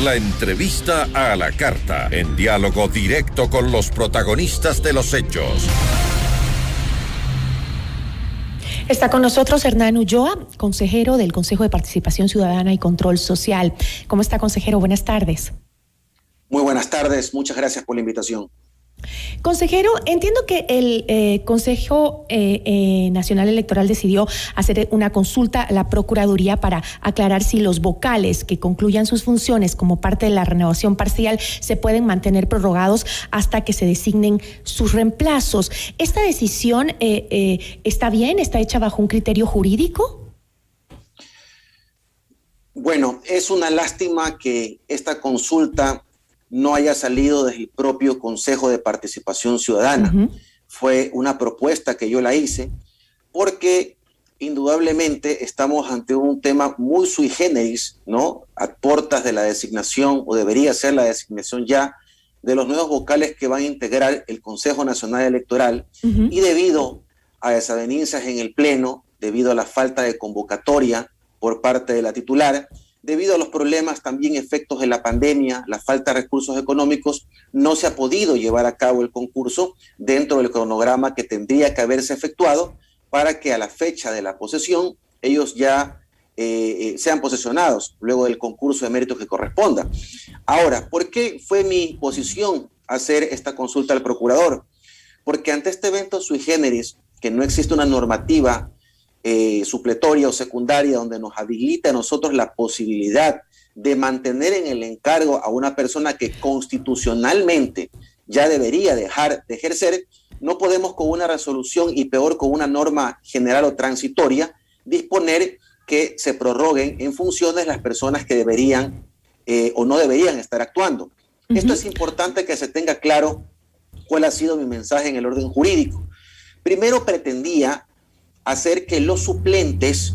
La entrevista a la carta, en diálogo directo con los protagonistas de los hechos. Está con nosotros Hernán Ulloa, consejero del Consejo de Participación Ciudadana y Control Social. ¿Cómo está, consejero? Buenas tardes. Muy buenas tardes, muchas gracias por la invitación. Consejero, entiendo que el Consejo Nacional Electoral decidió hacer una consulta a la Procuraduría para aclarar si los vocales que concluyan sus funciones como parte de la renovación parcial se pueden mantener prorrogados hasta que se designen sus reemplazos. ¿Esta decisión está bien? ¿Está hecha bajo un criterio jurídico? Bueno, es una lástima que esta consulta no haya salido desde el propio Consejo de Participación Ciudadana. Fue una propuesta que yo la hice porque indudablemente estamos ante un tema muy sui generis, ¿no? A portas de la designación, o debería ser la designación ya, de los nuevos vocales que van a integrar el Consejo Nacional Electoral, y debido a desavenencias en el Pleno, debido a la falta de convocatoria por parte de la titular, debido a los problemas también efectos de la pandemia, la falta de recursos económicos, no se ha podido llevar a cabo el concurso dentro del cronograma que tendría que haberse efectuado para que a la fecha de la posesión ellos ya sean posesionados luego del concurso de méritos que corresponda. Ahora, ¿por qué fue mi posición hacer esta consulta al procurador? Porque ante este evento sui generis, que no existe una normativa supletoria o secundaria donde nos habilita a nosotros la posibilidad de mantener en el encargo a una persona que constitucionalmente ya debería dejar de ejercer, no podemos con una resolución y peor con una norma general o transitoria disponer que se prorroguen en funciones las personas que deberían o no deberían estar actuando. Esto es importante que se tenga claro cuál ha sido mi mensaje en el orden jurídico. Primero, pretendía hacer que los suplentes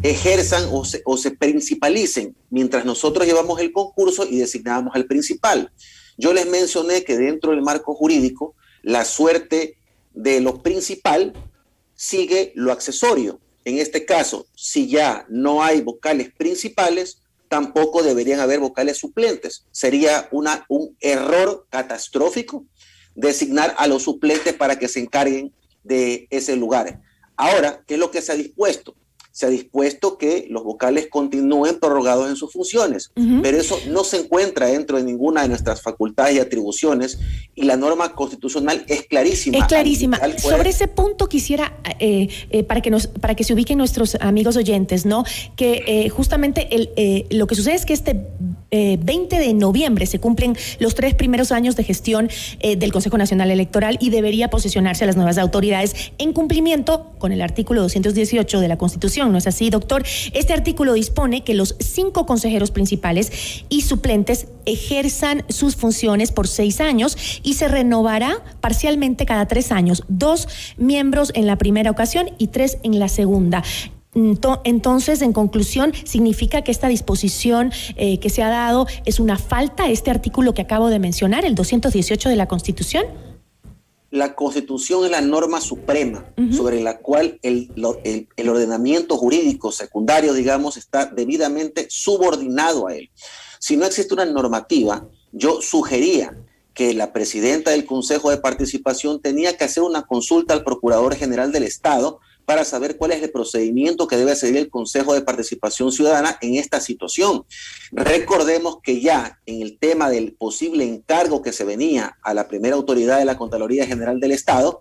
ejerzan o se principalicen mientras nosotros llevamos el concurso y designábamos al principal. Yo les mencioné que dentro del marco jurídico la suerte de lo principal sigue lo accesorio. En este caso, si ya no hay vocales principales, tampoco deberían haber vocales suplentes. Sería un error catastrófico designar a los suplentes para que se encarguen de ese lugar. Ahora, ¿qué es lo que se ha dispuesto? Se ha dispuesto que los vocales continúen prorrogados en sus funciones, pero eso no se encuentra dentro de ninguna de nuestras facultades y atribuciones, y la norma constitucional es clarísima. Es clarísima. Sobre ese punto quisiera, para que se ubiquen nuestros amigos oyentes, ¿no? Que justamente lo que sucede es que este 20 de noviembre se cumplen los 3 primeros años de gestión del Consejo Nacional Electoral, y debería posesionarse a las nuevas autoridades en cumplimiento con el artículo 218 de la Constitución. ¿No es así, doctor? Este artículo dispone que los 5 consejeros principales y suplentes ejerzan sus funciones por 6 años y se renovará parcialmente cada 3 años. 2 miembros en la primera ocasión y 3 en la segunda. Entonces, en conclusión, ¿significa que esta disposición que se ha dado es una falta, este artículo que acabo de mencionar, el 218 de la Constitución? La Constitución es la norma suprema sobre la cual el ordenamiento jurídico secundario, digamos, está debidamente subordinado a él. Si no existe una normativa, yo sugería que la presidenta del Consejo de Participación tenía que hacer una consulta al Procurador General del Estado para saber cuál es el procedimiento que debe seguir el Consejo de Participación Ciudadana en esta situación. Recordemos que ya en el tema del posible encargo que se venía a la primera autoridad de la Contraloría General del Estado,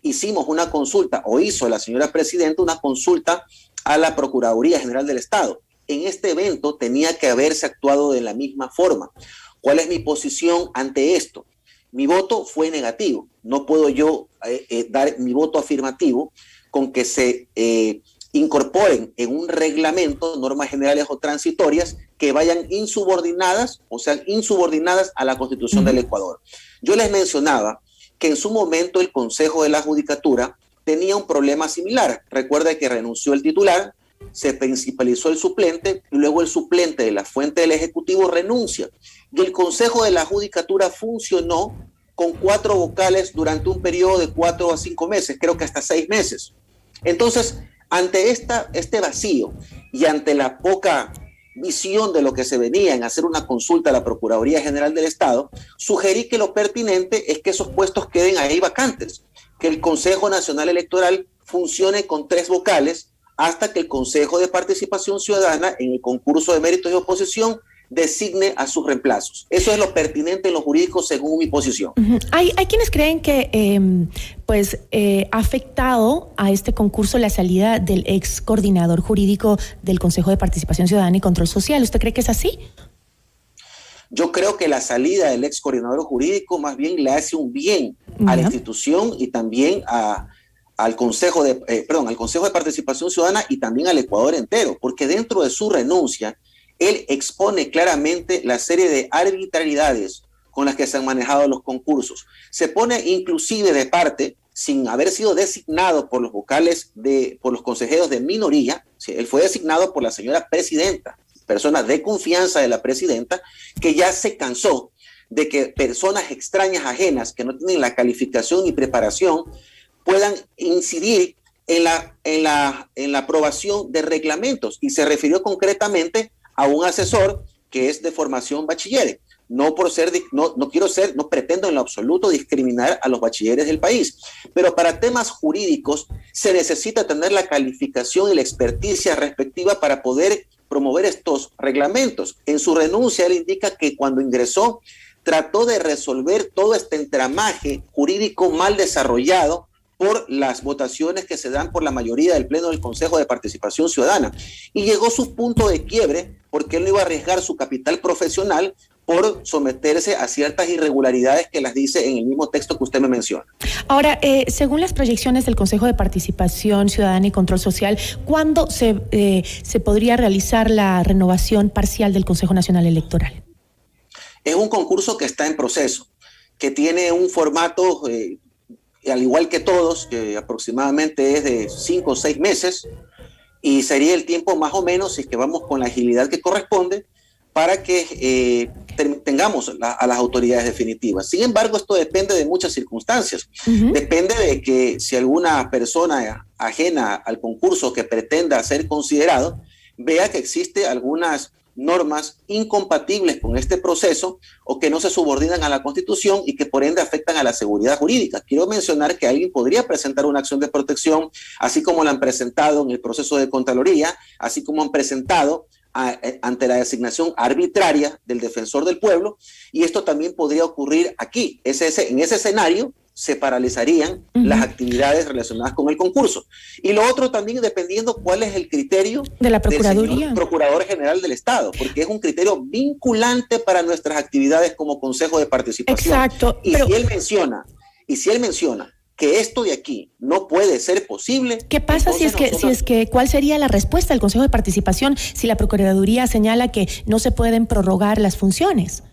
hicimos una consulta, o hizo la señora presidenta una consulta a la Procuraduría General del Estado. En este evento tenía que haberse actuado de la misma forma. ¿Cuál es mi posición ante esto? Mi voto fue negativo. No puedo yo dar mi voto afirmativo con que se incorporen en un reglamento normas generales o transitorias que vayan insubordinadas, o sean insubordinadas a la Constitución del Ecuador. Yo les mencionaba que en su momento el Consejo de la Judicatura tenía un problema similar. Recuerda que renunció el titular, se principalizó el suplente y luego el suplente de la fuente del Ejecutivo renuncia. Y el Consejo de la Judicatura funcionó con 4 vocales durante un periodo de 4 a 5 meses, creo que hasta 6 meses. Entonces, ante este vacío y ante la poca visión de lo que se venía en hacer una consulta a la Procuraduría General del Estado, sugerí que lo pertinente es que esos puestos queden ahí vacantes, que el Consejo Nacional Electoral funcione con 3 vocales hasta que el Consejo de Participación Ciudadana, en el concurso de méritos y oposición, designe a sus reemplazos. Eso es lo pertinente en lo jurídico según mi posición. Hay quienes creen que ha afectado a este concurso la salida del ex coordinador jurídico del Consejo de Participación Ciudadana y Control Social. ¿Usted cree que es así? Yo creo que la salida del ex coordinador jurídico más bien le hace un bien a la institución y también al Consejo de Participación Ciudadana y también al Ecuador entero, porque dentro de su renuncia él expone claramente la serie de arbitrariedades con las que se han manejado los concursos. Se pone inclusive de parte, sin haber sido designado por los vocales, por los consejeros de minoría. ¿Sí? Él fue designado por la señora presidenta, persona de confianza de la presidenta, que ya se cansó de que personas extrañas, ajenas, que no tienen la calificación ni preparación, puedan incidir en la aprobación de reglamentos. Y se refirió concretamente a un asesor que es de formación bachiller. No pretendo en lo absoluto discriminar a los bachilleres del país, pero para temas jurídicos se necesita tener la calificación y la experticia respectiva para poder promover estos reglamentos. En su renuncia él indica que cuando ingresó trató de resolver todo este entramaje jurídico mal desarrollado por las votaciones que se dan por la mayoría del Pleno del Consejo de Participación Ciudadana. Y llegó su punto de quiebre porque él no iba a arriesgar su capital profesional por someterse a ciertas irregularidades que las dice en el mismo texto que usted me menciona. Ahora, según las proyecciones del Consejo de Participación Ciudadana y Control Social, ¿cuándo se podría realizar la renovación parcial del Consejo Nacional Electoral? Es un concurso que está en proceso, que tiene un formato al igual que todos, que aproximadamente es de 5 o 6 meses, y sería el tiempo más o menos, si es que vamos con la agilidad que corresponde, para que tengamos a las autoridades definitivas. Sin embargo, esto depende de muchas circunstancias. Depende de que si alguna persona ajena al concurso que pretenda ser considerado, vea que existe algunas normas incompatibles con este proceso o que no se subordinan a la Constitución y que por ende afectan a la seguridad jurídica. Quiero mencionar que alguien podría presentar una acción de protección, así como la han presentado en el proceso de Contraloría, así como han presentado ante la designación arbitraria del defensor del pueblo, y esto también podría ocurrir aquí. En ese escenario se paralizarían las actividades relacionadas con el concurso. Y lo otro también dependiendo cuál es el criterio de la Procuraduría, del señor Procurador General del Estado, porque es un criterio vinculante para nuestras actividades como Consejo de Participación. Exacto. Y si él menciona que esto de aquí no puede ser posible. ¿Qué pasa cuál sería la respuesta del Consejo de Participación si la Procuraduría señala que no se pueden prorrogar las funciones?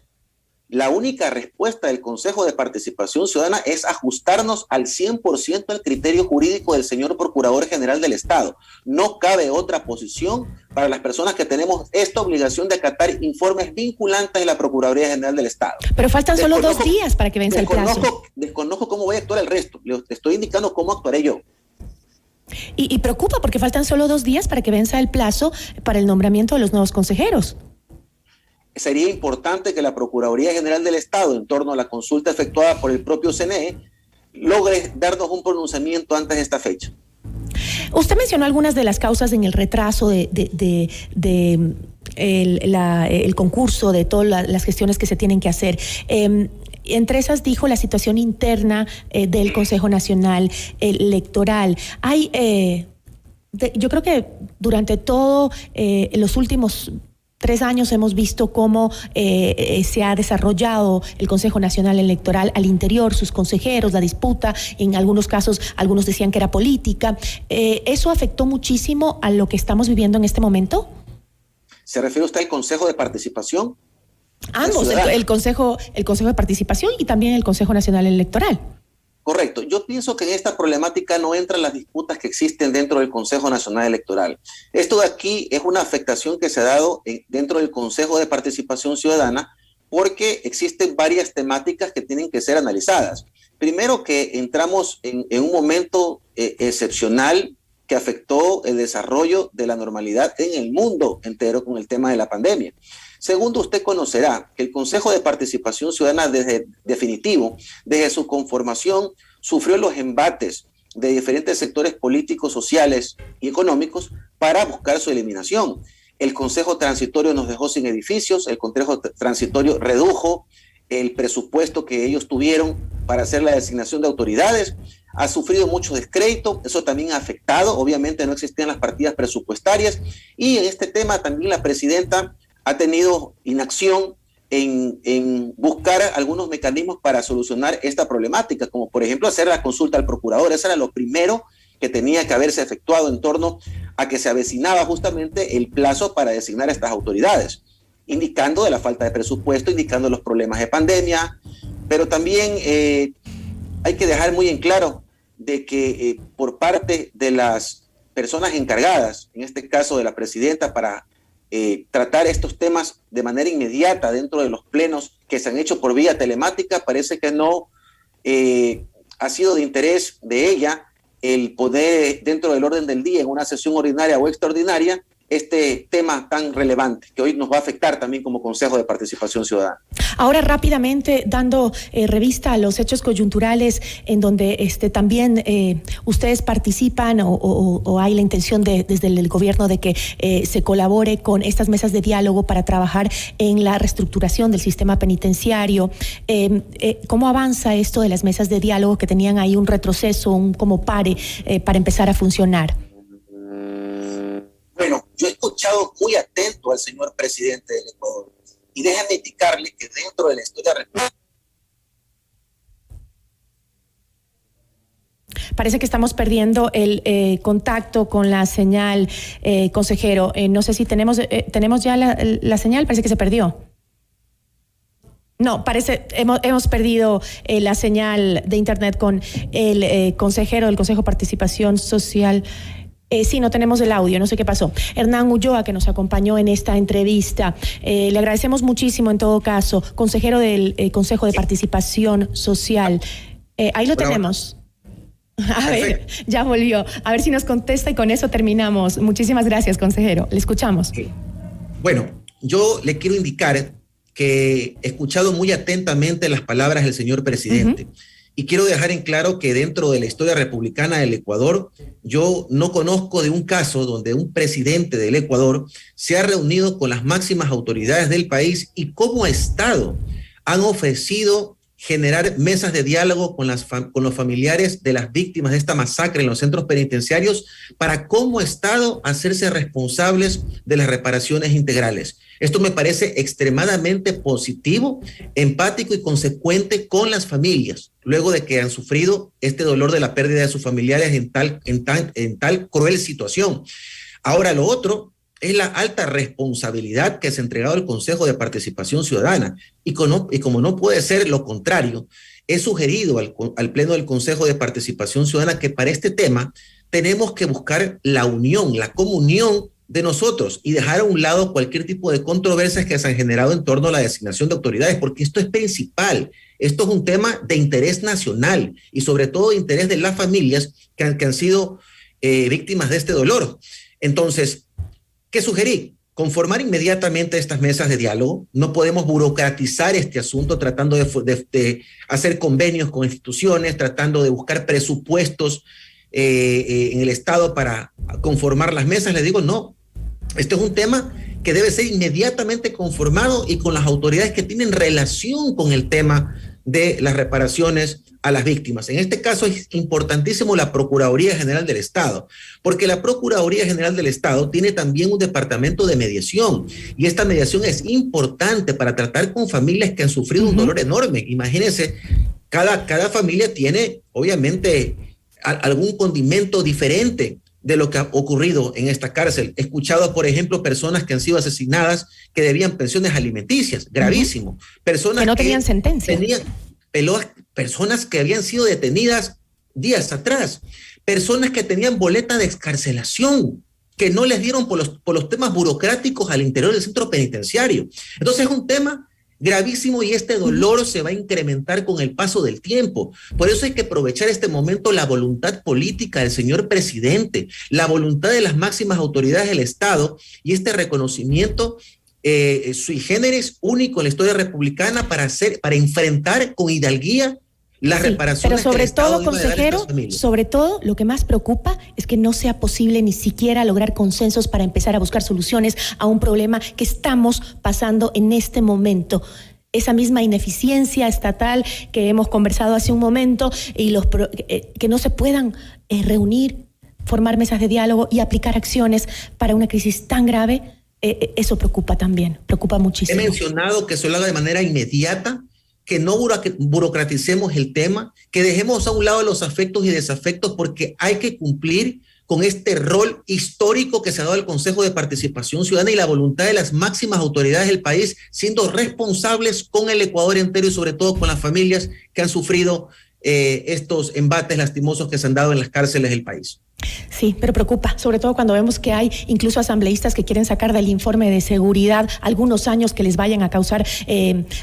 La única respuesta del Consejo de Participación Ciudadana es ajustarnos al 100% al criterio jurídico del señor Procurador General del Estado. No cabe otra posición para las personas que tenemos esta obligación de acatar informes vinculantes de la Procuraduría General del Estado. Pero faltan solo 2 días para que venza el plazo. Desconozco cómo voy a actuar el resto. Le estoy indicando cómo actuaré yo. Y preocupa porque faltan solo 2 días para que venza el plazo para el nombramiento de los nuevos consejeros. Sería importante que la Procuraduría General del Estado, en torno a la consulta efectuada por el propio CNE, logre darnos un pronunciamiento antes de esta fecha. Usted mencionó algunas de las causas en el retraso del concurso, de todas las gestiones que se tienen que hacer. Entre esas dijo la situación interna del Consejo Nacional Electoral. Yo creo que durante todo los últimos 3 años hemos visto cómo se ha desarrollado el Consejo Nacional Electoral al interior, sus consejeros, la disputa, en algunos casos, algunos decían que era política. ¿Eso afectó muchísimo a lo que estamos viviendo en este momento? ¿Se refiere usted al Consejo de Participación? Ambos, el Consejo de Participación y también el Consejo Nacional Electoral. Correcto. Yo pienso que en esta problemática no entran las disputas que existen dentro del Consejo Nacional Electoral. Esto de aquí es una afectación que se ha dado dentro del Consejo de Participación Ciudadana porque existen varias temáticas que tienen que ser analizadas. Primero, que entramos en un momento excepcional que afectó el desarrollo de la normalidad en el mundo entero con el tema de la pandemia. Segundo, usted conocerá que el Consejo de Participación Ciudadana desde su conformación, sufrió los embates de diferentes sectores políticos, sociales y económicos para buscar su eliminación. El Consejo Transitorio nos dejó sin edificios, el Consejo Transitorio redujo el presupuesto que ellos tuvieron para hacer la designación de autoridades, ha sufrido mucho descrédito, eso también ha afectado, obviamente no existían las partidas presupuestarias, y en este tema también la presidenta ha tenido inacción en buscar algunos mecanismos para solucionar esta problemática, como por ejemplo hacer la consulta al procurador. Eso era lo primero que tenía que haberse efectuado en torno a que se avecinaba justamente el plazo para designar a estas autoridades, indicando de la falta de presupuesto, indicando los problemas de pandemia, pero también hay que dejar muy en claro de que por parte de las personas encargadas, en este caso de la presidenta, para tratar estos temas de manera inmediata dentro de los plenos que se han hecho por vía telemática, parece que no ha sido de interés de ella el poder, dentro del orden del día, en una sesión ordinaria o extraordinaria, este tema tan relevante que hoy nos va a afectar también como Consejo de Participación Ciudadana. Ahora rápidamente, dando revista a los hechos coyunturales en donde también ustedes participan o hay la intención desde el gobierno de que se colabore con estas mesas de diálogo para trabajar en la reestructuración del sistema penitenciario. ¿Cómo avanza esto de las mesas de diálogo que tenían ahí un retroceso, un como pare para empezar a funcionar? Bueno, yo he escuchado muy atento al señor presidente del Ecuador y déjame indicarle que dentro de la historia republicana. Parece que estamos perdiendo el contacto con la señal, consejero. No sé si tenemos ya la señal, parece que se perdió. No, hemos perdido la señal de internet con el consejero del Consejo de Participación Social. Sí, no tenemos el audio, no sé qué pasó. Hernán Ulloa, que nos acompañó en esta entrevista. Le agradecemos muchísimo en todo caso, consejero del Consejo de Participación Social. Ahí lo tenemos. A ver, ya volvió. A ver si nos contesta y con eso terminamos. Muchísimas gracias, consejero. Le escuchamos. Bueno, yo le quiero indicar que he escuchado muy atentamente las palabras del señor presidente. Y quiero dejar en claro que dentro de la historia republicana del Ecuador, yo no conozco de un caso donde un presidente del Ecuador se ha reunido con las máximas autoridades del país y como Estado han ofrecido generar mesas de diálogo con los familiares de las víctimas de esta masacre en los centros penitenciarios para como Estado hacerse responsables de las reparaciones integrales. Esto me parece extremadamente positivo, empático y consecuente con las familias, luego de que han sufrido este dolor de la pérdida de sus familiares en tal cruel situación. Ahora, lo otro es la alta responsabilidad que se ha entregado al Consejo de Participación Ciudadana. Y como no puede ser lo contrario, he sugerido al Pleno del Consejo de Participación Ciudadana que para este tema tenemos que buscar la unión, la comunión de nosotros y dejar a un lado cualquier tipo de controversias que se han generado en torno a la designación de autoridades, porque esto es principal. Esto es un tema de interés nacional y sobre todo de interés de las familias que han sido víctimas de este dolor. Entonces, ¿qué sugerí? Conformar inmediatamente estas mesas de diálogo. No podemos burocratizar este asunto tratando de hacer convenios con instituciones, tratando de buscar presupuestos en el Estado para conformar las mesas. Les digo, no. Este es un tema que debe ser inmediatamente conformado y con las autoridades que tienen relación con el tema de las reparaciones a las víctimas. En este caso es importantísimo la Procuraduría General del Estado, porque la Procuraduría General del Estado tiene también un departamento de mediación y esta mediación es importante para tratar con familias que han sufrido un dolor enorme. Imagínense, cada familia tiene obviamente algún condimento diferente de lo que ha ocurrido en esta cárcel. He escuchado, por ejemplo, personas que han sido asesinadas que debían pensiones alimenticias, gravísimo. Personas que no tenían sentencia. Personas que habían sido detenidas días atrás, personas que tenían boleta de excarcelación, que no les dieron por los temas burocráticos al interior del centro penitenciario. Entonces es un tema gravísimo, y este dolor se va a incrementar con el paso del tiempo. Por eso hay que aprovechar este momento, la voluntad política del señor presidente, la voluntad de las máximas autoridades del Estado y este reconocimiento sui generis único en la historia republicana para enfrentar con hidalguía las reparaciones. Pero sobre todo, consejero, sobre todo lo que más preocupa es que no sea posible ni siquiera lograr consensos para empezar a buscar soluciones a un problema que estamos pasando en este momento. Esa misma ineficiencia estatal que hemos conversado hace un momento y que no se puedan reunir, formar mesas de diálogo y aplicar acciones para una crisis tan grave, eso preocupa también, preocupa muchísimo. He mencionado que se lo haga de manera inmediata, que no burocraticemos el tema, que dejemos a un lado los afectos y desafectos, porque hay que cumplir con este rol histórico que se ha dado al Consejo de Participación Ciudadana y la voluntad de las máximas autoridades del país, siendo responsables con el Ecuador entero y sobre todo con las familias que han sufrido estos embates lastimosos que se han dado en las cárceles del país. Sí, pero preocupa, sobre todo cuando vemos que hay incluso asambleístas que quieren sacar del informe de seguridad algunos años que les vayan a causar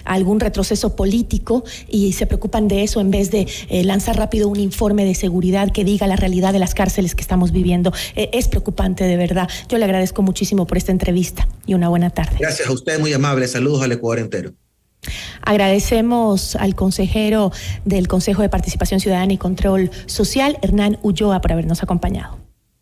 algún retroceso político, y se preocupan de eso en vez de lanzar rápido un informe de seguridad que diga la realidad de las cárceles que estamos viviendo. Es preocupante, de verdad. Yo le agradezco muchísimo por esta entrevista y una buena tarde. Gracias a usted, muy amable. Saludos al Ecuador entero. Agradecemos al consejero del Consejo de Participación Ciudadana y Control Social, Hernán Ulloa, por habernos acompañado.